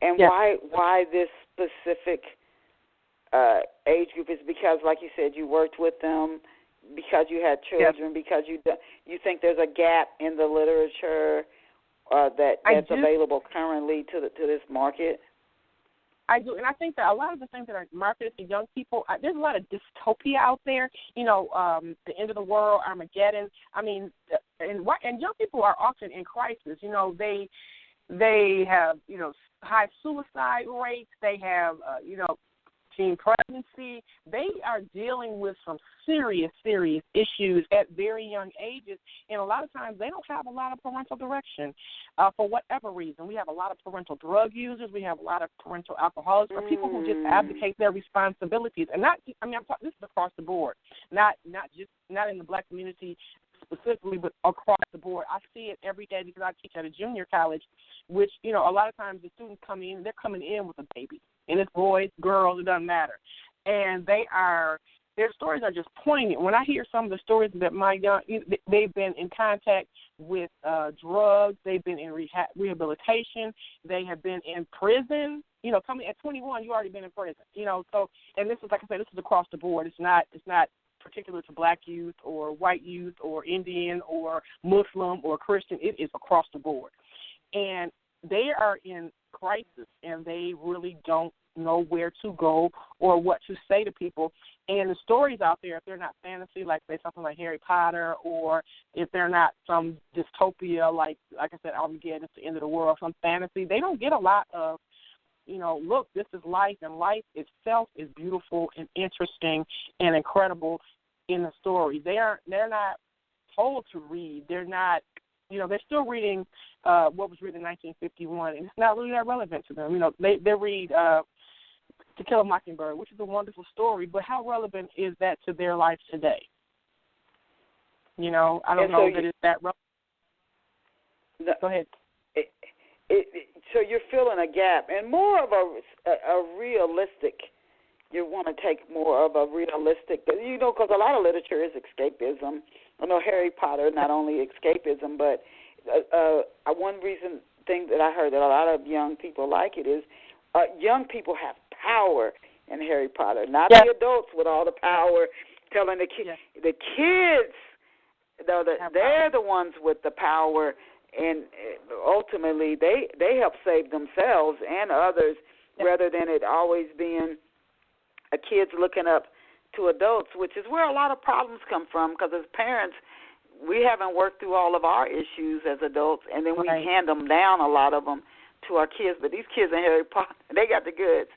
And yes. why this specific age group? Is because, like you said, you worked with them, because you had children, yes. because you think there's a gap in the literature that's available currently to this market? I do, and I think that a lot of the things that are marketed to young people, there's a lot of dystopia out there. The end of the world, Armageddon. I mean, and young people are often in crisis. They have high suicide rates. They have teen pregnancy. They are dealing with some serious issues at very young ages, and a lot of times they don't have a lot of parental direction for whatever reason. We have a lot of parental drug users. We have a lot of parental alcoholics, or people who just abdicate their responsibilities. And I'm talking, this is across the board, not in the black community specifically, but across the board. I see it every day because I teach at a junior college, which, a lot of times the students they're coming in with a baby. And it's boys, girls, it doesn't matter. And their stories are just poignant. When I hear some of the stories that they've been in contact with drugs, they've been in rehabilitation, they have been in prison. Coming at 21, you already been in prison. So, and this is, like I said, this is across the board. It's not particular to black youth or white youth or Indian or Muslim or Christian. It is across the board. And they are in crisis, and they really don't know where to go or what to say to people. And the stories out there, if they're not fantasy, like say something like Harry Potter, or if they're not some dystopia, like I said, Armageddon, it's the end of the world, some fantasy, they don't get a lot of, look, this is life, and life itself is beautiful and interesting and incredible in the story. They're not told to read. They're not, they're still reading what was written in 1951, and it's not really that relevant to them. They read To Kill a Mockingbird, which is a wonderful story, but how relevant is that to their life today? I don't know that it's that relevant. Go ahead. So you're filling a gap, and more of a realistic. You want to take more of a realistic, because a lot of literature is escapism. I know Harry Potter, not only escapism, but one thing that I heard that a lot of young people like it is young people have power in Harry Potter, not the adults with all the power telling the kids. Yeah. The kids, though, they're the ones with the power, and ultimately they help save themselves and others, rather than it always being kids looking up to adults, which is where a lot of problems come from, because as parents, we haven't worked through all of our issues as adults, and then we hand them down, a lot of them, to our kids. But these kids in Harry Potter, they got the goods.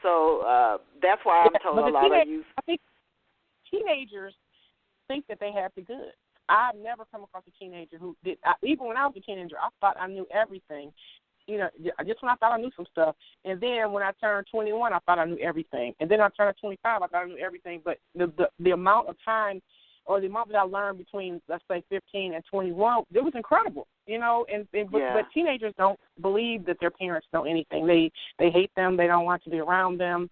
So that's why I'm told a lot of youth. I think teenagers think that they have the goods. I've never come across a teenager who did. Even when I was a teenager, I thought I knew everything. Just when I thought I knew some stuff. And then when I turned 21, I thought I knew everything. And then I turned 25, I thought I knew everything. But the amount of time, or the amount that I learned between, let's say, 15 and 21, it was incredible, But teenagers don't believe that their parents know anything. They hate them. They don't want to be around them.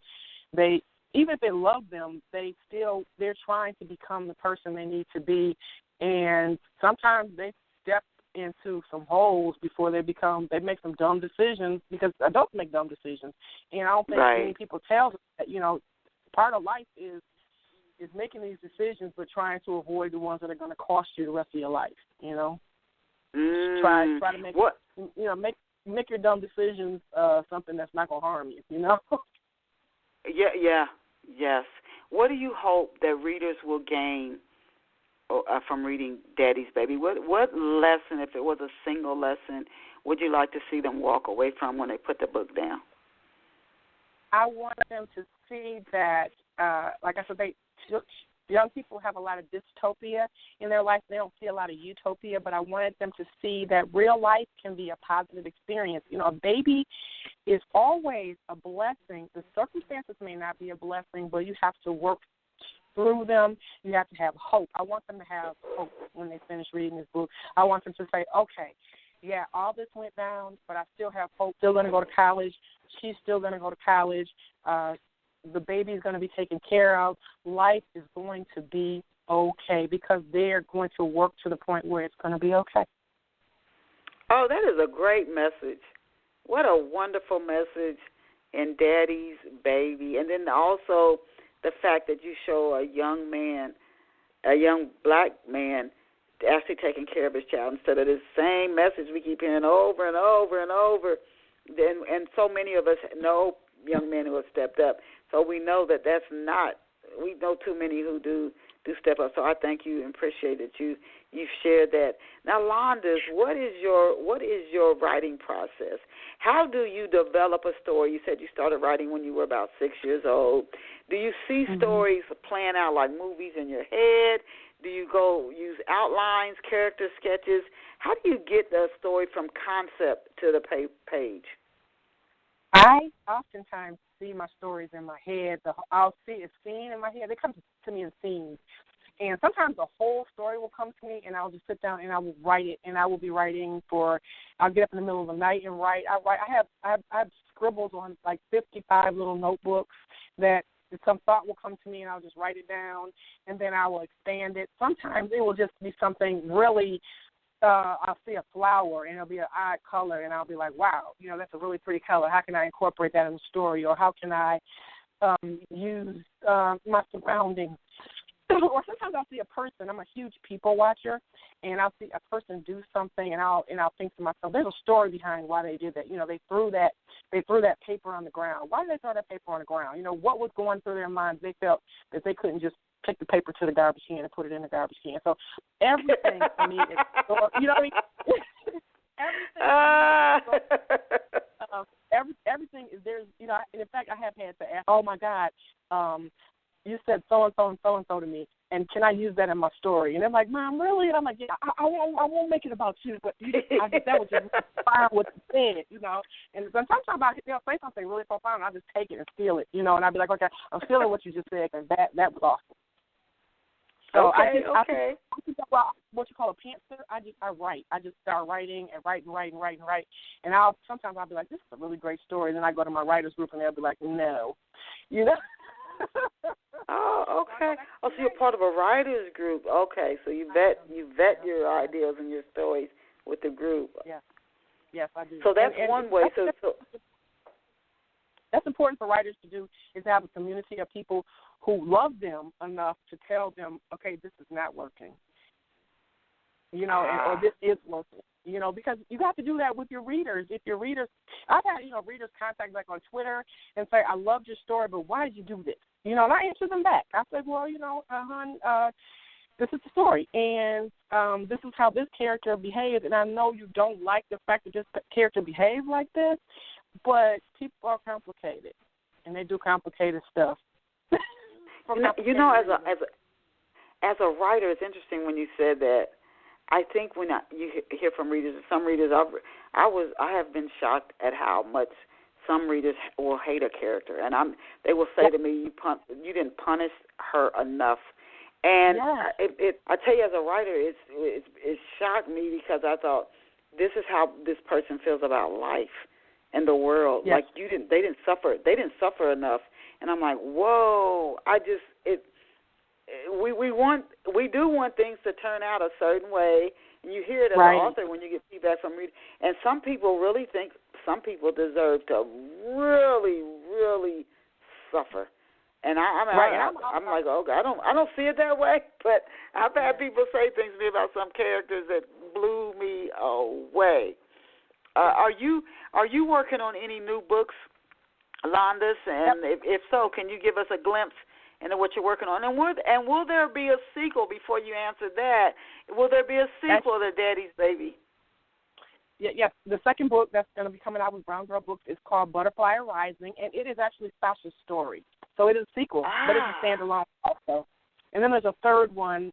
Even if they love them, they're trying to become the person they need to be. And sometimes they step into some holes before they make some dumb decisions, because adults make dumb decisions. And I don't think many people tell them that, part of life is making these decisions, but trying to avoid the ones that are going to cost you the rest of your life, Try to make, make your dumb decisions something that's not going to harm you, Yes. What do you hope that readers will gain from reading Daddy's Baby? What lesson, if it was a single lesson, would you like to see them walk away from when they put the book down? I want them to see that, like I said, young people have a lot of dystopia in their life. They don't see a lot of utopia, but I wanted them to see that real life can be a positive experience. A baby is always a blessing. The circumstances may not be a blessing, but you have to work through them. You have to have hope. I want them to have hope when they finish reading this book. I want them to say, okay, yeah, all this went down, but I still have hope. Still going to go to college. She's still going to go to college. The baby is going to be taken care of. Life is going to be okay, because they're going to work to the point where it's going to be okay. Oh, that is a great message. What a wonderful message in Daddy's Baby. And then also the fact that you show a young man, a young black man, actually taking care of his child instead of this same message we keep hearing over and over and over. And so many of us know young men who have stepped up. So we know that that's not, we know too many who do step up. So I thank you and appreciate that you've shared that. Now, Landis, what is your writing process? How do you develop a story? You said you started writing when you were about 6 years old. Do you see stories playing out like movies in your head? Do you go use outlines, character sketches? How do you get the story from concept to the page? I oftentimes see my stories in my head. I'll see a scene in my head. They come to me in scenes. And sometimes the whole story will come to me, and I'll just sit down and I will write it. And I will be writing I'll get up in the middle of the night and write. I have scribbles on like 55 little notebooks that some thought will come to me, and I'll just write it down, and then I will expand it. Sometimes it will just be something really, I'll see a flower, and it'll be an odd color, and I'll be like, wow, that's a really pretty color. How can I incorporate that in the story? Or how can I use my surroundings? Or sometimes I'll see a person. I'm a huge people watcher, and I'll see a person do something, and I'll think to myself, there's a story behind why they did that. They threw that paper on the ground. Why did they throw that paper on the ground? What was going through their minds? They felt that they couldn't just take the paper to the garbage can and put it in the garbage can. So everything for me is, you know what I mean? Everything is there's, and in fact, I have had to ask, oh my God, you said so-and-so and so-and-so to me, and can I use that in my story? And they're like, Mom, really? And I'm like, yeah, I won't make it about you, but I guess that was just fine what you said, And sometimes they'll say something really profound, and I'll just take it and steal it, and I'll be like, okay, I'm stealing what you just said, because that was awesome. So okay. I think what you call a pantser. I write. I just start writing and write. And sometimes I'll be like, this is a really great story. And then I go to my writers group and they'll be like, no, Oh, okay. Oh, so you're part of a writers group. Okay, so you vet your ideas and your stories with the group. Yes, I do. So that's one way. So that's important for writers to do, is to have a community of people who love them enough to tell them, okay, this is not working, or this is working, because you have to do that with your readers. If your readers, I've had, readers contact like on Twitter and say, I loved your story, but why did you do this? And I answer them back. I say, well, hon, this is the story, and this is how this character behaves, and I know you don't like the fact that this character behaves like this, but people are complicated, and they do complicated stuff. As a writer, it's interesting when you said that. I think when you hear from readers, some readers, I have been shocked at how much some readers will hate a character, and they will say to me, "You didn't punish her enough." And I tell you, as a writer, it shocked me, because I thought, this is how this person feels about life and the world. Yes. Like they didn't suffer enough. And I'm like, whoa! We do want things to turn out a certain way, and you hear it as an author when you get feedback from readers. And some people really think some people deserve to really, really suffer. And I'm like, oh God, I don't see it that way. But I've had people say things to me about some characters that blew me away. Are you working on any new books, Landis? And if so, can you give us a glimpse into what you're working on? And will there be a sequel? Before you answer that, will there be a sequel to Daddy's Baby? Yes. The second book that's going to be coming out with Brown Girl Books is called Butterfly Arising, and it is actually Sasha's story. So it is a sequel, but it's a standalone also. And then there's a third one,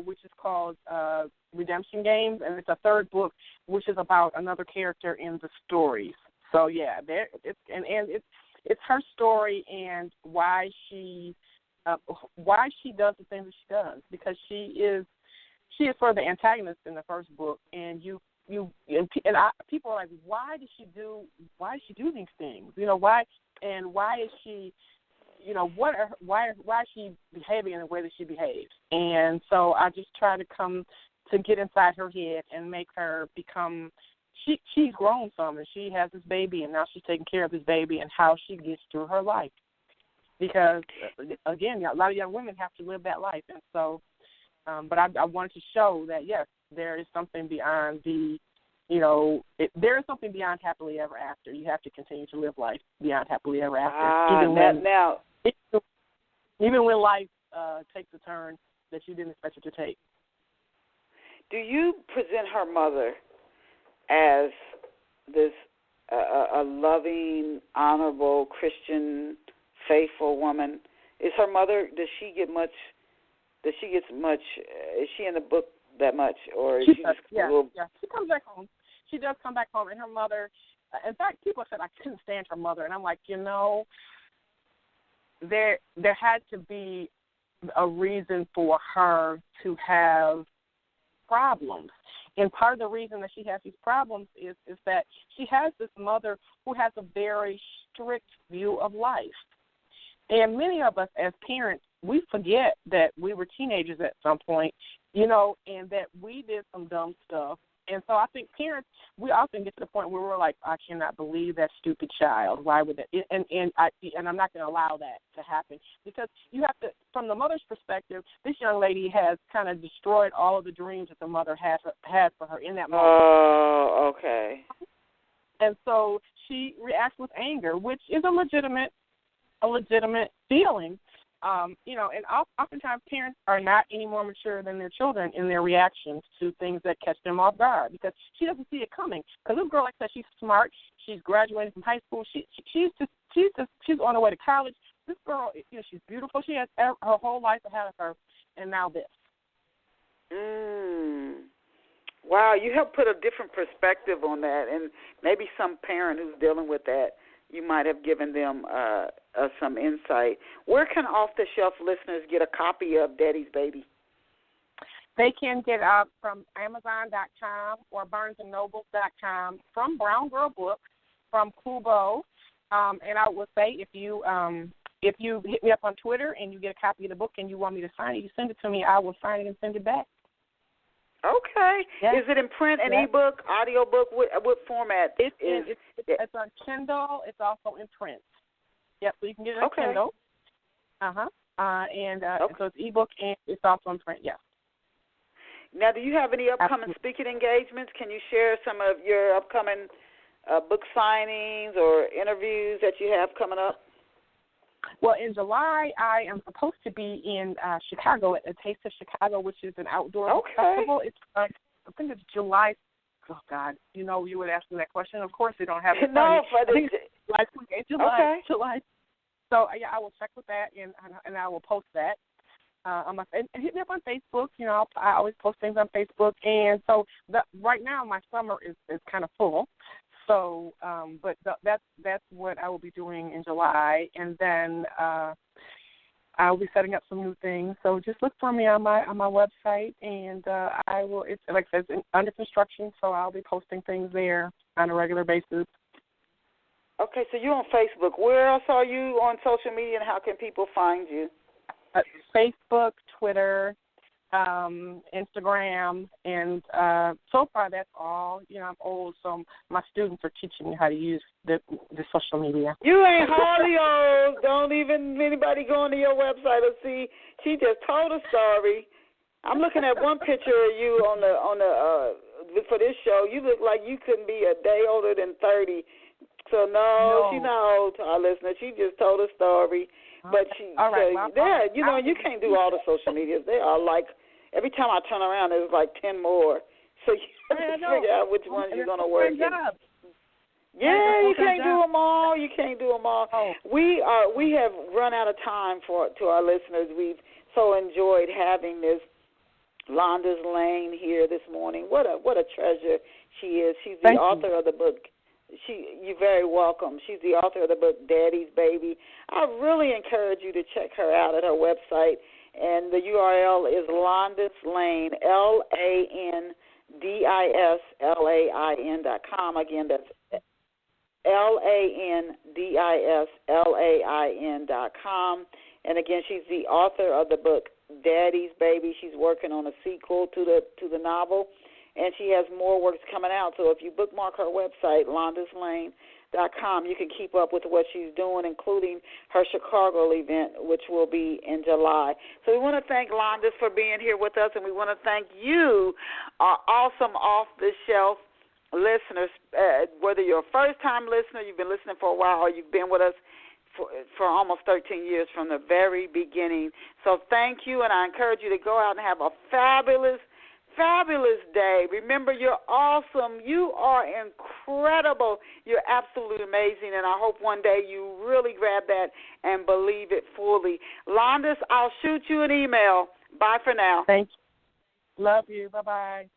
which is called Redemption Games, and it's a third book, which is about another character in the stories. So yeah, it's her story and why she does the things that she does, because she is sort of the antagonist in the first book, and people are like, why does she do these things? Why is she, why is she behaving in the way that she behaves? And so I just try to get inside her head and make her become she's grown some, and she has this baby, and now she's taking care of this baby, and how she gets through her life. Because, again, a lot of young women have to live that life. And so, but I wanted to show that, yes, there is something beyond there is something beyond happily ever after. You have to continue to live life beyond happily ever after. Even when life takes a turn that you didn't expect it to take. Do you present her mother as this a loving, honorable, Christian, faithful woman? Is her mother? Is she in the book that much, or is she does, just a little? Yeah. She comes back home. She does come back home, and her mother. In fact, people said I couldn't stand her mother, and I'm like, there had to be a reason for her to have problems. And part of the reason that she has these problems is that she has this mother who has a very strict view of life. And many of us as parents, we forget that we were teenagers at some point, and that we did some dumb stuff. And so I think parents, we often get to the point where we're like, I cannot believe that stupid child. Why would that? And I'm not going to allow that to happen, because you have to, from the mother's perspective, this young lady has kind of destroyed all of the dreams that the mother had for her in that moment. Oh, okay. And so she reacts with anger, which is a legitimate feeling. And oftentimes parents are not any more mature than their children in their reactions to things that catch them off guard, because she doesn't see it coming. Because this girl, like I said, she's smart. She's graduating from high school. She's on her way to college. This girl, she's beautiful. She has her whole life ahead of her, and now this. Wow, you have put a different perspective on that, and maybe some parent who's dealing with that, you might have given them some insight. Where can off-the-shelf listeners get a copy of Daddy's Baby? They can get from Amazon.com or BarnesandNobles.com, from Brown Girl Books, from Kubo. And I will say, if you hit me up on Twitter and you get a copy of the book and you want me to sign it, you send it to me. I will sign it and send it back. Okay. Yes. Is it in print, an ebook, audiobook? What format? It's on Kindle. It's also in print. Yep, so you can get it on Kindle. So it's ebook and it's also in print, yes. Now, do you have any upcoming speaking engagements? Can you share some of your upcoming book signings or interviews that you have coming up? Well, in July, I am supposed to be in Chicago at Tate of Chicago, which is an outdoor festival. It's I think it's July. Oh God, you would ask me that question. Of course, they don't have it. No, July. So I will check with that, and I will post that. And hit me up on Facebook. I always post things on Facebook, and so right now my summer is kind of full. So, but that's what I will be doing in July, and then I will be setting up some new things. So just look for me on my website, and I will. It's like I said, it's under construction, so I'll be posting things there on a regular basis. Okay, so you're on Facebook. Where else are you on social media, and how can people find you? Facebook, Twitter, Instagram, and so far that's all. I'm old, so my students are teaching me how to use the social media. You ain't hardly old. Don't even anybody go onto your website or see. She just told a story. I'm looking at one picture of you on the for this show. You look like you couldn't be a day older than 30. So no, she's not old to our listeners. She just told a story. But you can't do all the social medias. They are like, every time I turn around, there's like 10 more. So you have to figure out which ones you're going to work in. Yeah, you can't do them all. You can't do them all. Oh. We have run out of time to our listeners. We've so enjoyed having this Landis Lain here this morning. What a treasure she is. She's the author of the book. You're very welcome. She's the author of the book, Daddy's Baby. I really encourage you to check her out at her website, and the URL is Landis Lain, LandisLain.com. Again, that's LandisLain.com. And again, she's the author of the book, Daddy's Baby. She's working on a sequel to the novel. and she has more works coming out. So if you bookmark her website, LandisLain.com, you can keep up with what she's doing, including her Chicago event, which will be in July. So we want to thank Landis for being here with us, and we want to thank you, our awesome off-the-shelf listeners, whether you're a first-time listener, you've been listening for a while, or you've been with us for almost 13 years from the very beginning. So thank you, and I encourage you to go out and have a fabulous day. Remember, you're awesome. You are incredible. You're absolutely amazing, and I hope one day you really grab that and believe it fully. Landis, I'll shoot you an email. Bye for now. Thank you. Love you. Bye-bye.